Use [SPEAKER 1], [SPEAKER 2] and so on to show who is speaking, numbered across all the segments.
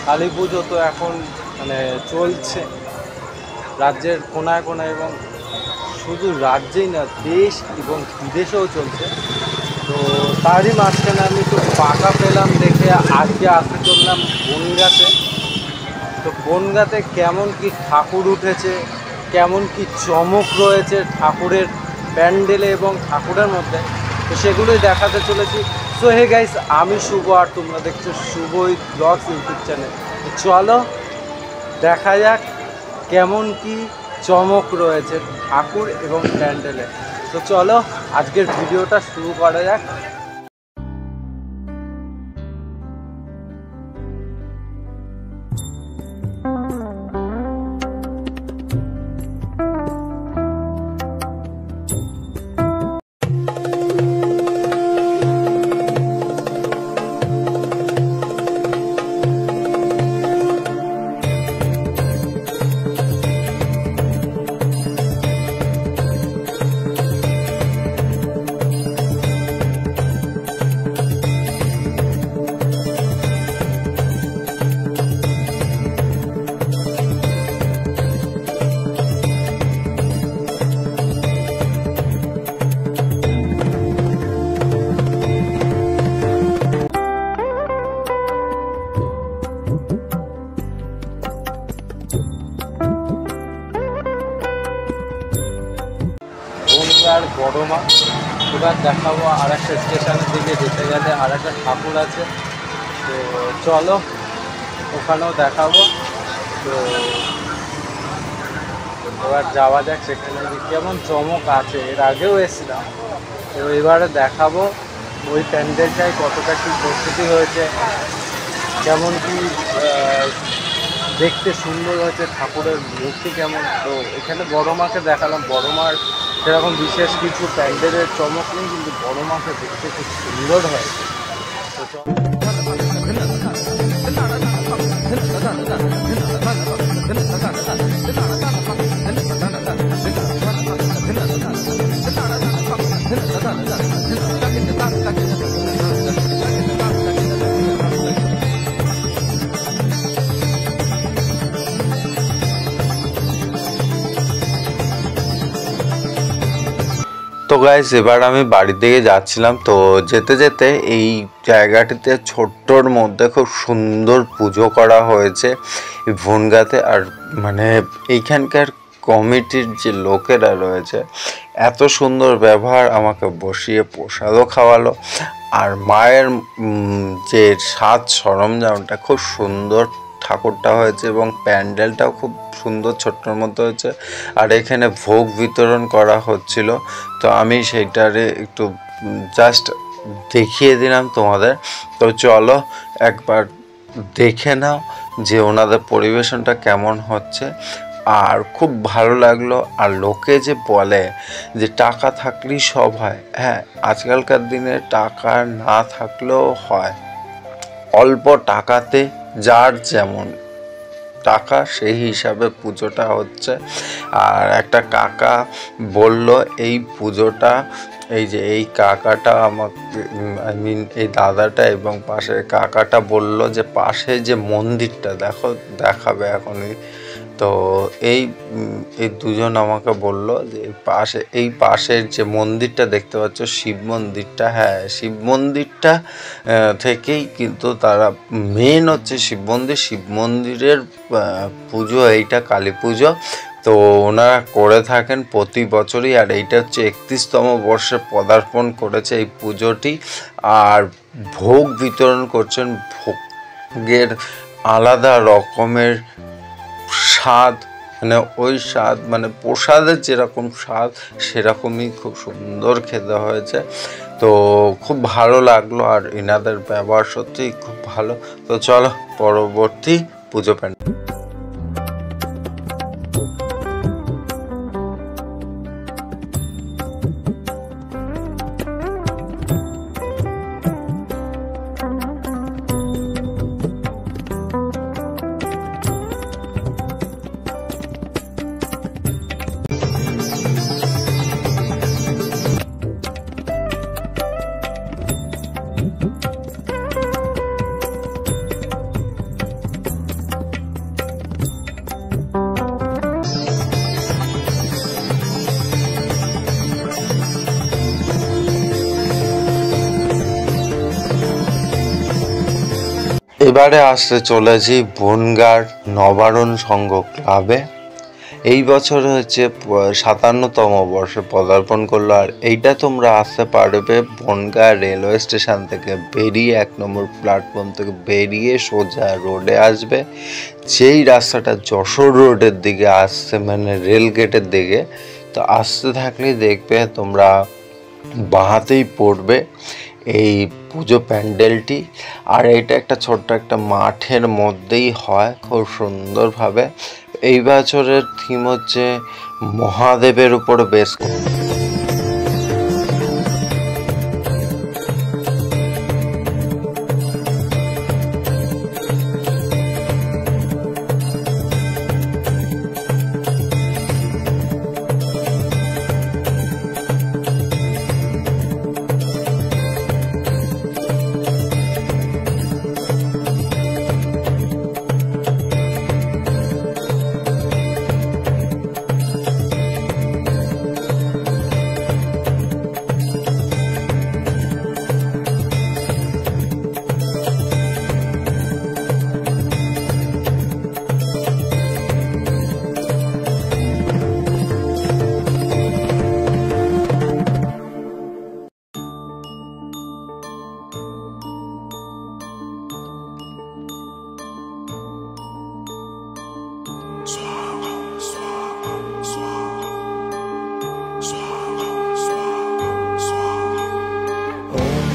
[SPEAKER 1] কালী পুজো তো এখন মানে চলছে রাজ্যের কোনায় কোনায়, এবং শুধু রাজ্যেই না দেশ এবং বিদেশেও চলছে। তো তারই মাঝখানে আমি একটু ফাঁকা পেলাম দেখে আজকে আসতে চললাম বনগাঁতে। তো বনগাঁতে কেমন কি ঠাকুর উঠেছে, কেমন কি চমক রয়েছে ঠাকুরের প্যান্ডেলে এবং ঠাকুরের মধ্যে, তো সেগুলোই দেখাতে চলেছি। সো হে গাইস, আমি শুভ আর তোমরা দেখছো শুভই ব্লগস ইউটিউব চ্যানেল। তো চলো দেখা যাক কেমন কি চমক রয়েছে ঠাকুর এবং প্যান্ডেলে। তো চলো আজকের ভিডিওটা শুরু করা যাক। বনগাঁর বড় মা, এবার দেখাবো আর একটা স্টেশনের দিকে যেতে গেলে আর একটা ঠাকুর আছে, তো চলো ওখানেও দেখাবো। তো এবার যাওয়া যাক সেখানে কেমন চমক আছে। এর আগেও এসেছিলাম, তো এবারে দেখাবো ওই প্যান্ডেলটায় কতটা কী প্রস্তুতি হয়েছে, কেমন কি দেখতে সুন্দর হয়েছে, ঠাকুরের মূর্তি কেমন। তো এখানে বড় মাকে দেখালাম, বড় মার সেরকম বিশেষ কিছু প্যান্ডেলের চমক নেই, কিন্তু বড় মাকে দেখতে খুব সুন্দর হয়েছে। তো গাইস, এবার আমি বাড়ির দিকে যাচ্ছিলাম। তো যেতে যেতে এই জায়গাটিতে ছোট্টর মধ্যে খুব সুন্দর পুজো করা হয়েছে বনগাঁতে। আর মানে এইখানকার কমিটির যে লোকেরা রয়েছে এত সুন্দর ব্যবহার, আমাকে বসিয়ে প্রসাদও খাওয়ালো। আর মায়ের যে সাজ সরঞ্জামটা খুব সুন্দর ঠাকুরটা হয়েছে, এবং প্যান্ডেলটাও খুব সুন্দর ছোট্টর মতো হয়েছে। আর এখানে ভোগ বিতরণ করা হচ্ছিল, তো আমি সেইটারে একটু জাস্ট দেখিয়ে দিলাম তোমাদের। তো চলো একবার দেখে নাও যে ওনাদের পরিবেশনটা কেমন হচ্ছে। আর খুব ভালো লাগলো। আর লোকে যে বলে যে টাকা থাকলেই সব হয়, হ্যাঁ, আজকালকার দিনে টাকা না থাকলেও হয়। অল্প টাকাতে যার যেমন টাকা সেই হিসাবে পুজোটা হচ্ছে। আর একটা কাকা বলল এই পুজোটা, এই যে এই কাকাটা আমাকে, আই মিন এই দাদাটা এবং পাশের কাকাটা বলল যে পাশে যে মন্দিরটা দেখো, দেখাবে এখনই। তো এই দুজন আমাকে বলল যে এই পাশের যে মন্দিরটা দেখতে পাচ্ছ, শিব মন্দিরটা, হ্যাঁ শিব মন্দিরটা থেকেই কিন্তু তারা মেন হচ্ছে শিব মন্দিরের পুজো, এইটা কালী পুজো। তো ওনারা করে থাকেন প্রতি বছরই। আর এইটা হচ্ছে 31তম বর্ষে পদার্পণ করেছে এই পুজোটি। আর ভোগ বিতরণ করছেন, ভোগের আলাদা রকমের স্বাদ, মানে ওই স্বাদ মানে প্রসাদের যেরকম স্বাদ সেরকমই খুব সুন্দর খেতে হয়েছে। তো খুব ভালো লাগলো। আর এনাদের ব্যবহার সত্যিই খুব ভালো। তো চলো পরবর্তী পুজো প্যান্ডেল। এবারে আসতে চলেছি বনগাঁর নবারণ সংঘ ক্লাবে। এই বছর হচ্ছে 57তম বর্ষে পদার্পণ করলো। আর এইটা তোমরা আসতে পারবে বনগাঁ রেলওয়ে স্টেশন থেকে বেরিয়ে, 1 নম্বর প্ল্যাটফর্ম থেকে বেরিয়ে সোজা রোডে আসবে। যেই রাস্তাটা যশোর রোডের দিকে আসছে, মানে রেল গেটের দিকে, তো আসতে থাকলেই দেখবে তোমরা বাঁহাতেই পড়বে এই পুজো প্যান্ডেলটি। আর এটা একটা ছোট্ট একটা মাঠের মধ্যেই হয় খুব সুন্দরভাবে। এই বছরের থিম হচ্ছে মহাদেবের উপর বেশ।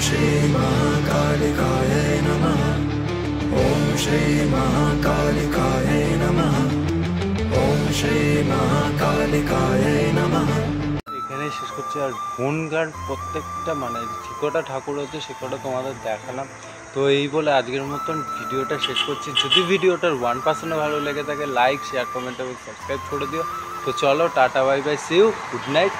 [SPEAKER 2] श्री महाकालिकाय नमः। ओम श्री महाकालिकाय नमः। ओम श्री महाकालिकाय नमः।
[SPEAKER 1] এখানেই শেষ করছি। আর বনগাঁর প্রত্যেকটা মানে যে কটা ঠাকুর হচ্ছে সে কটা তোমাদের দেখালাম। তো এই বলে আজকের মতন ভিডিওটা শেষ করছি। যদি ভিডিওটার 1% ভালো লেগে থাকে লাইক, শেয়ার, কমেন্ট এবং সাবস্ক্রাইব করে দিও। তো চলো, tata, bye bye, see you, good night.